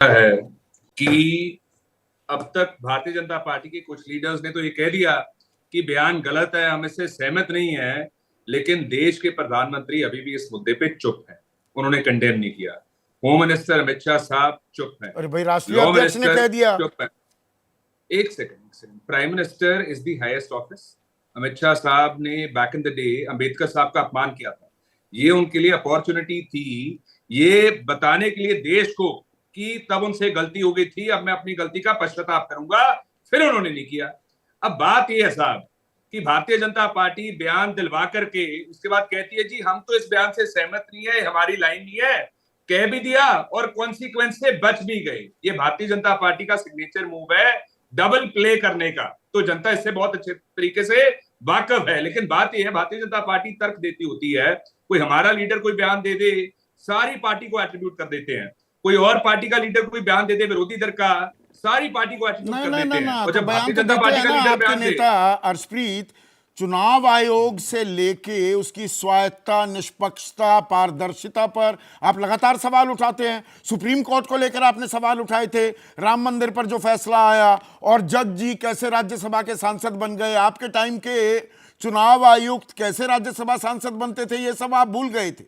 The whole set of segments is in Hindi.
है कि अब तक भारतीय जनता पार्टी के कुछ लीडर्स ने तो ये कह दिया कि बयान गलत है, हम इससे सहमत नहीं है, लेकिन देश के प्रधानमंत्री अभी भी इस मुद्दे पे चुप है। उन्होंने कंडेम नहीं किया। होम मिनिस्टर अमित शाह साहब चुप है। अरे भाई, राष्ट्रीय लॉ अध्यक्ष ने मिनिस्टर कह दिया। चुप है। एक second. Prime minister is the highest office. Amit Shah साहब ने back in the day Ambedkar साहब का अपमान किया था। ये उनके लिए अपॉर्चुनिटी थी ये बताने के लिए देश को कि तब उनसे गलती हो गई थी, अब मैं अपनी गलती का पश्चाताप करूंगा। फिर उन्होंने नहीं किया। अब बात यह है साहब कि भारतीय जनता पार्टी बयान दिलवा करके उसके बाद कहती है जी हम तो इस बयान से सहमत नहीं है, हमारी लाइन नहीं है। कह भी दिया और कॉन्सिक्वेंस से बच भी गए। ये भारतीय जनता पार्टी का सिग्नेचर मूव है, डबल प्ले करने का। तो जनता इससे बहुत अच्छे तरीके से वाकफ है। लेकिन बात यह है भारतीय जनता पार्टी तर्क देती होती है, कोई हमारा लीडर कोई बयान दे दे सारी पार्टी को एट्रीब्यूट कर देते हैं, कोई और पार्टी का लीडर कोई बयान दे दे विरोधी दल का सारी पार्टी को एट्रीब्यूट कर देते हैं। और तो जब बयान भारतीय तो जनता देते पार्टी हैं का ना लीडर आपके बयान दे, नेता अर्शप्रीत। चुनाव आयोग से लेके उसकी स्वायत्तता, निष्पक्षता, पारदर्शिता पर आप लगातार सवाल उठाते हैं। सुप्रीम कोर्ट को लेकर आपने सवाल उठाए थे, राम मंदिर पर जो फैसला आया, और जज जी कैसे राज्यसभा के सांसद बन गए। आपके टाइम के चुनाव आयुक्त कैसे राज्यसभा सांसद बनते थे, ये सब आप भूल गए थे।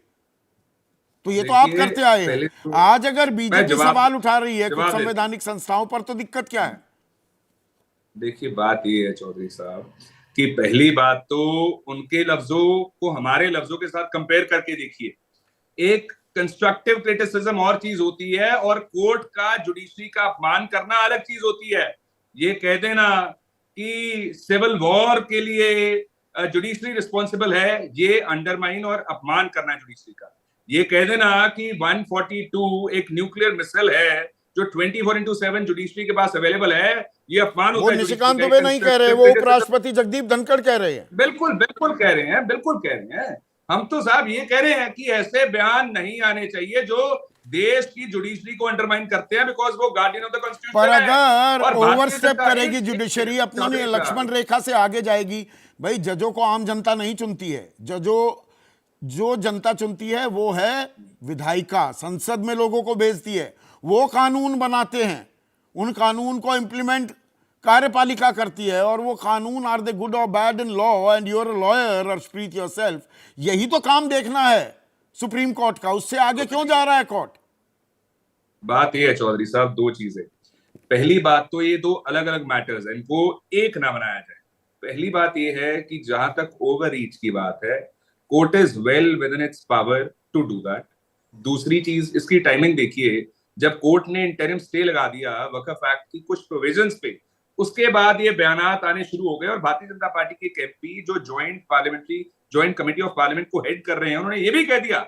तो ये तो आप करते आए हैं। तो आज अगर बीजेपी सवाल उठा रही है कुछ संवैधानिक संस्थाओं पर, तो दिक्कत क्या है? देखिए बात ये है चौधरी साहब कि पहली बात तो उनके लफ्जों को हमारे लफ्जों के साथ कंपेयर करके देखिए। एक कंस्ट्रक्टिव क्रिटिसिज्म और चीज होती है और कोर्ट का जुडिशरी का अपमान करना अलग चीज होती है। ये कह देना कि सिविल वॉर के लिए जुडिशरी रिस्पॉन्सिबल है, ये अंडरमाइन और अपमान करना जुडिशरी का। ये कह देना कि 142 एक न्यूक्लियर मिसाइल है जो 24/7 जुडिशरी के पास अवेलेबल है, ये अपमान होता वो है। निशिकांत दुबे नहीं कह रहे, वो उपराष्ट्रपति जगदीप धनखड़ कह रहे हैं। बिल्कुल बिल्कुल कह रहे हैं, बिल्कुल कह रहे हैं। हम तो साहब ये कह रहे हैं कि ऐसे बयान नहीं आने चाहिए जो देश की जुडिशरी को अंडरमाइन करते हैं, बिकॉज वो गार्डियन ऑफ द कॉन्स्टिट्यूशन पर है। अगर ओवरस्टेप करेगी जुडिशरी, अपनी लक्ष्मण रेखा से आगे जाएगी। भाई, जजों को आम जनता नहीं चुनती है। जो जनता चुनती है वो है विधायिका, संसद में लोगों को भेजती है, वो कानून बनाते हैं, उन कानून को इंप्लीमेंट कार्यपालिका करती है। और वो कानून आर दे गुड और bad in law, and you are a lawyer Arshpreet yourself. यही तो काम देखना है सुप्रीम कोर्ट का। उससे आगे क्यों जा रहा है कोर्ट? बात ये है चौधरी साहब, दो चीजें। पहली बात तो ये दो अलग अलग मैटर्स है, इनको एक ना बनाया जाए। पहली बात ये है कि जहां तक ओवर रीच की बात है, court is well within its power to do that. दूसरी चीज, इसकी टाइमिंग देखिए। जब कोर्ट ने इंटरिम स्टे लगा दिया वक्फ एक्ट की कुछ प्रोविजंस पे, उसके बाद ये बयानात आने शुरू हो गए। और भारतीय जनता पार्टी के एमपी जो ज्वाइंट कमेटी ऑफ पार्लियामेंट को हेड कर रहे हैं, उन्होंने ये भी कह दिया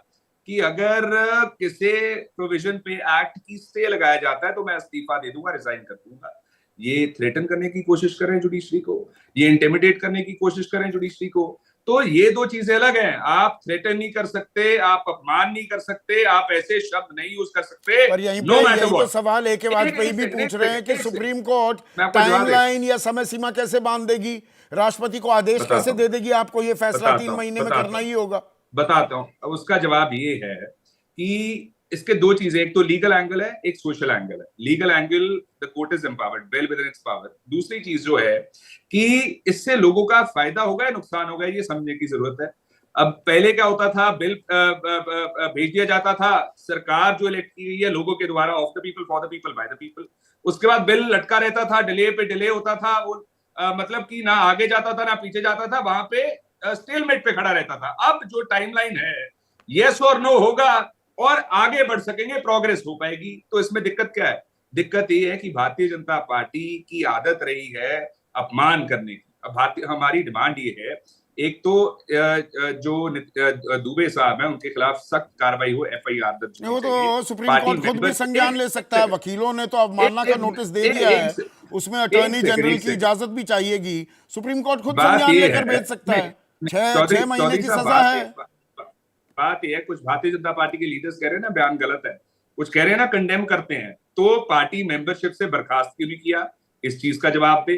कि अगर किसी प्रोविजन पे एक्ट की स्टे लगाया जाता है तो मैं इस्तीफा दे दूंगा, रिजाइन कर दूंगा। ये थ्रेटन करने की कोशिश कर रहे हैं जुडिशरी को, ये इंटिमिडेट करने की कोशिश कर रहे हैं जुडिशरी को। तो ये दो चीजें अलग हैं। आप थ्रेटन नहीं कर सकते, आप अपमान नहीं कर सकते, आप ऐसे शब्द नहीं यूज कर सकते। पर यहीं पे यही तो सवाल है कि वाजपेयी भी पूछ रहे हैं कि सुप्रीम कोर्ट टाइमलाइन या समय सीमा कैसे बांध देगी, राष्ट्रपति को आदेश कैसे दे देगी, आपको ये फैसला 3 महीने में करना ही होगा। बताता हूं। अब उसका जवाब ये है कि इसके दो चीजें, एक तो लीगल एंगल है, एक सोशल एंगल है। Legal angle, the court is empowered, well within its power. दूसरी चीज जो है कि इससे लोगों का फायदा होगा या नुकसान होगा, ये समझने की जरूरत है। अब पहले क्या होता था, बिल भेज दिया जाता था, सरकार जो इलेक्ट की गई है लोगों के द्वारा, of the people, for the people, by the people. उसके बाद बिल लटका रहता था, डिले पे डिले होता था, वो मतलब कि ना आगे जाता था ना पीछे जाता था, वहां पे स्टेलमेट पे खड़ा रहता था। अब जो टाइमलाइन है, यस और नो होगा और आगे बढ़ सकेंगे, प्रोग्रेस हो पाएगी। तो इसमें दिक्कत क्या है? दिक्कत ये है कि भारतीय जनता पार्टी की आदत रही है अपमान करने की। अब हमारी डिमांड ये है, एक तो जो दुबे साहब हैं उनके खिलाफ सख्त कार्रवाई हो, FIR दर्ज होनी चाहिए। वो तो सुप्रीम कोर्ट खुद भी संज्ञान ले सकता है। वकीलों ने तो अवमानना का नोटिस दे दिया है, उसमें अटॉर्नी जनरल की इजाजत भी चाहिएगी। सुप्रीम कोर्ट खुद संज्ञान लेकर भेज सकता है। 6 महीने की सजा है। बात यह है, कुछ भारतीय जनता पार्टी के लीडर्स कह रहे हैं ना बयान गलत है, कुछ कह रहे हैं ना कंडेम करते हैं, तो पार्टी मेंबरशिप से बर्खास्त क्यों नहीं किया? इस चीज का जवाब दे।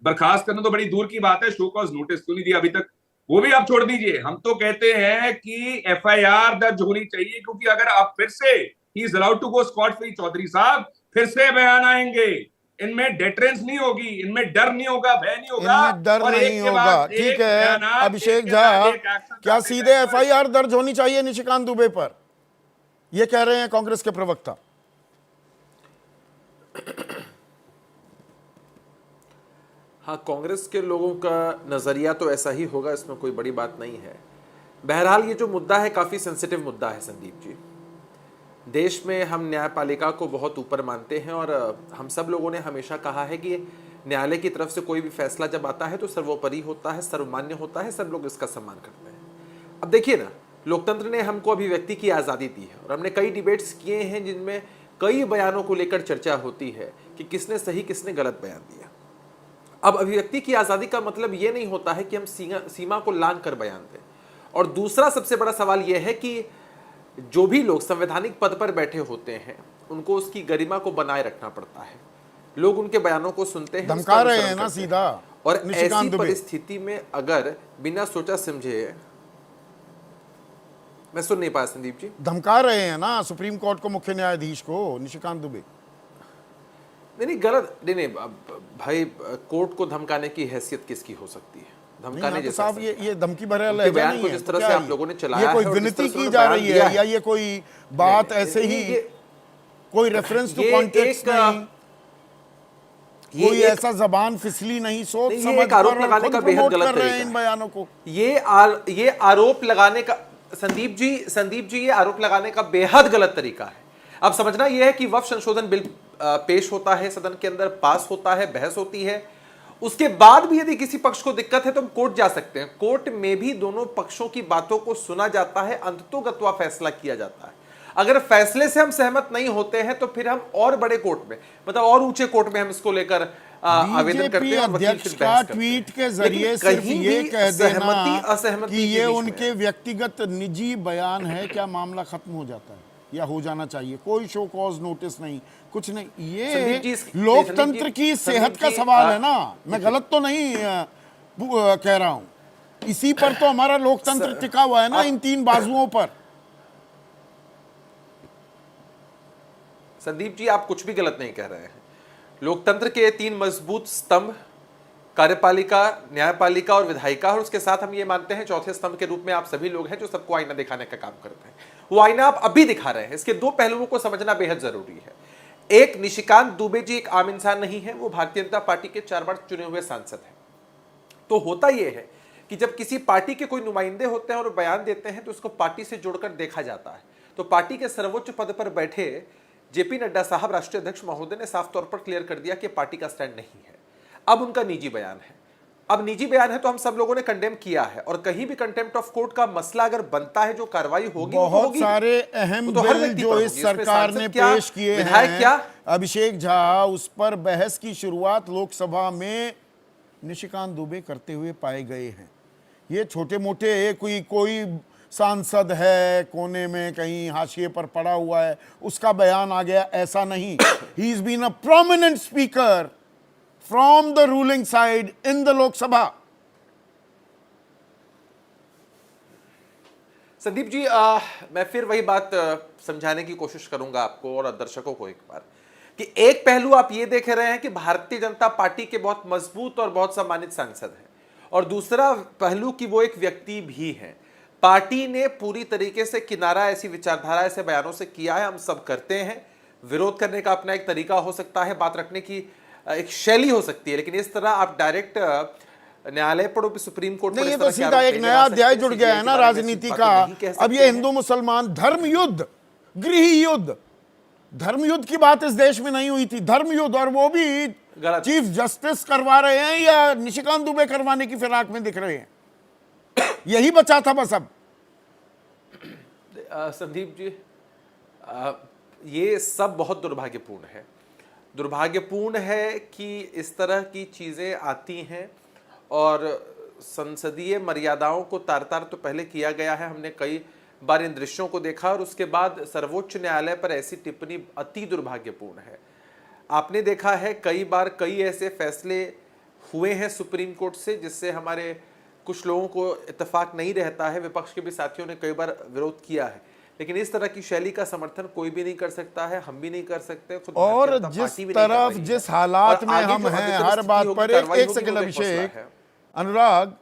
बर्खास्त करना तो बड़ी दूर की बात है, शो कॉज नोटिस क्यों नहीं दिया अभी तक, वो भी आप छोड़ दीजिए। हम तो कहते हैं कि FIR दर्ज होनी चाहिए, क्योंकि अगर आप फिर से he is allowed to go scot free Chaudhary साहब, फिर से बयान आएंगे, इनमें डेटरेंस नहीं होगी, इनमें डर नहीं होगा, भय नहीं होगा, इनमें डर और नहीं एक के होगा। बाद ठीक एक है बयानात, एक अभिषेक के झा, बाद एक एक्शन क्या सामने सीधे जाएगा। एफआईआर दर्ज होनी चाहिए निशिकांत दुबे पर, ये कह रहे हैं कांग्रेस के प्रवक्ता। हाँ, कांग्रेस के लोगों का नज़रिया तो ऐसा ही होगा, इसमें कोई बड़ी बात नहीं है। बहरहाल ये जो मुद्दा है काफ़ी सेंसिटिव मुद्दा है संदीप जी। देश में हम न्यायपालिका को बहुत ऊपर मानते हैं और हम सब लोगों ने हमेशा कहा है कि न्यायालय की तरफ से कोई भी फैसला जब आता है तो सर्वोपरि होता है, सर्वमान्य होता है, सब लोग इसका सम्मान करते हैं। अब देखिए ना, लोकतंत्र ने हमको अभिव्यक्ति की आज़ादी दी है और हमने कई डिबेट्स किए हैं जिनमें कई बयानों को लेकर चर्चा होती है कि किसने सही किसने गलत बयान दिया। अब अभिव्यक्ति की आज़ादी का मतलब ये नहीं होता है कि हम सीमा को लांघ कर बयान दें। और दूसरा सबसे बड़ा सवाल यह है कि जो भी लोग संवैधानिक पद पर बैठे होते हैं उनको उसकी गरिमा को बनाए रखना पड़ता है। लोग उनके बयानों को सुनते हैं, धमका रहे हैं ना सीधा। और निशिकांत ऐसी दुबे परिस्थिति में अगर बिना सोचा समझे, मैं सुन नहीं पाया संदीप जी। धमका रहे हैं ना सुप्रीम कोर्ट को, मुख्य न्यायाधीश को, निशिकांत दुबे। नहीं गलत नहीं भाई, कोर्ट को धमकाने की हैसियत किसकी हो सकती है? धमकाने तो साहब ये धमकी भरा उनके लहजा बयान नहीं को है, जिस तो तरह क्या से है आप लोगों ने चलाया ये कोई है और जिस विनती तरह से की उन्होंने जा बयान रही दिया है या ये कोई बात ऐसे ही, कोई रेफरेंस टू कॉन्टेक्स्ट नहीं, कोई ऐसा जबान फिसली नहीं, सोच ये समझ एक आरोप कर लगाने खुद का बेहद प्रमोट गलत कर रहे तरीका हैं इन है। बयानों को। ये आरोप लगाने का संदीप जी ये आरोप लगाने का बेहद गलत तरीका है। अब समझना यह है कि वक्फ संशोधन बिल पेश होता है, सदन के अंदर पास होता है, बहस होती है, उसके बाद भी यदि किसी पक्ष को दिक्कत है तो हम कोर्ट जा सकते हैं। कोर्ट में भी दोनों पक्षों की बातों को सुना जाता है, अंततोगत्वा फैसला किया जाता है। अगर फैसले से हम सहमत नहीं होते हैं तो फिर हम और बड़े कोर्ट में, मतलब और ऊंचे कोर्ट में हम इसको लेकर आवेदन करते हैं और वकील अध्यक्ष फिर का बहस करते ट्वीट हैं। के जरिए लेकिन सिर्फ कहीं ये भी कह देना असहमति कि के ये बीच में उनके व्यक्तिगत निजी बयान है, क्या मामला खत्म हो जाता है या हो जाना चाहिए? कोई शो कॉज नोटिस नहीं, कुछ नहीं। ये लोकतंत्र की सेहत का सवाल है ना, मैं गलत तो नहीं कह रहा हूं। इसी पर तो हमारा लोकतंत्र टिका हुआ है ना, इन तीन बाजुओं पर। संदीप जी, आप कुछ भी गलत नहीं कह रहे हैं। लोकतंत्र के तीन मजबूत स्तंभ, कार्यपालिका, न्यायपालिका और विधायिका, और उसके साथ हम ये मानते हैं चौथे स्तंभ के रूप में आप सभी लोग हैं जो सबको आईना दिखाने का काम करते हैं। वो आईना आप अभी दिखा रहे हैं। इसके दो पहलुओं को समझना बेहद जरूरी है। एक, निशिकांत दुबे जी एक आम इंसान नहीं है, वो भारतीय जनता पार्टी के 4 बार चुने हुए सांसद हैं। तो होता यह है कि जब किसी पार्टी के कोई नुमाइंदे होते हैं और बयान देते हैं तो उसको पार्टी से जोड़कर देखा जाता है। तो पार्टी के सर्वोच्च पद पर बैठे जेपी नड्डा साहब, राष्ट्रीय अध्यक्ष महोदय ने साफ तौर पर क्लियर कर दिया कि पार्टी का स्टैंड नहीं है। अब उनका निजी बयान है, अब निजी बयान है तो हम सब लोगों ने कंडेम किया है। और कहीं भी कंटेम्प्ट ऑफ कोर्ट का मसला अगर बनता है, जो कार्रवाई होगी, बहुत सारे अहम बिल जो इस सरकार ने पेश किए हैं, अभिषेक झा, उस पर बहस की शुरुआत लोकसभा में निशिकांत दुबे करते हुए पाए गए हैं। ये छोटे मोटे कोई सांसद है कोने में कहीं हाशिए पर पड़ा हुआ है, उसका बयान आ गया, ऐसा नहीं। He is been a prominent speaker from the ruling side in the Lok Sabha. Sandeep ji, मैं फिर वही बात समझाने की कोशिश करूंगा आपको और दर्शकों को एक बार, कि एक पहलू आप ये देख रहे हैं कि भारतीय जनता पार्टी के बहुत मजबूत और बहुत सम्मानित सांसद हैं, और दूसरा पहलू कि वो एक व्यक्ति भी हैं। पार्टी ने पूरी तरीके से किनारा ऐसी विचारधारा, ऐसे बयानों से किया है। हम सब करते हैं, विरोध करने का अपना एक तरीका हो सकता है, बात रखने की एक शैली हो सकती है, लेकिन इस तरह आप डायरेक्ट न्यायालय पर, सुप्रीम कोर्ट पर, नहीं, ये तो सीधा एक नया अध्याय जुड़ गया है ना राजनीति का। अब ये हिंदू मुसलमान धर्म युद्ध, गृह युद्ध, धर्म युद्ध की बात इस देश में नहीं हुई थी। धर्म युद्ध, और वो भी चीफ जस्टिस करवा रहे हैं या निशिकांत दुबे करवाने की फिराक में दिख रहे हैं? यही बचा था बस। अब संदीप जी, ये सब बहुत दुर्भाग्यपूर्ण है। दुर्भाग्यपूर्ण है कि इस तरह की चीज़ें आती हैं और संसदीय मर्यादाओं को तार तार तो पहले किया गया है। हमने कई बार इन दृश्यों को देखा और उसके बाद सर्वोच्च न्यायालय पर ऐसी टिप्पणी अति दुर्भाग्यपूर्ण है। आपने देखा है कई बार कई ऐसे फैसले हुए हैं सुप्रीम कोर्ट से जिससे हमारे कुछ लोगों को इत्तेफाक नहीं रहता है। विपक्ष के भी साथियों ने कई बार विरोध किया है, लेकिन इस तरह की शैली का समर्थन कोई भी नहीं कर सकता है, हम भी नहीं कर सकते, खुद और भारतीय जनता जिस पार्टी भी नहीं कर तरफ रही है। जिस हालात और में आगे हम जो हैं अवितरित हर स्थिति बात होगी, पर कार्रवाई एक होगी, सेकंड वो तो एक मसला अभिषेक, है। अनुराग,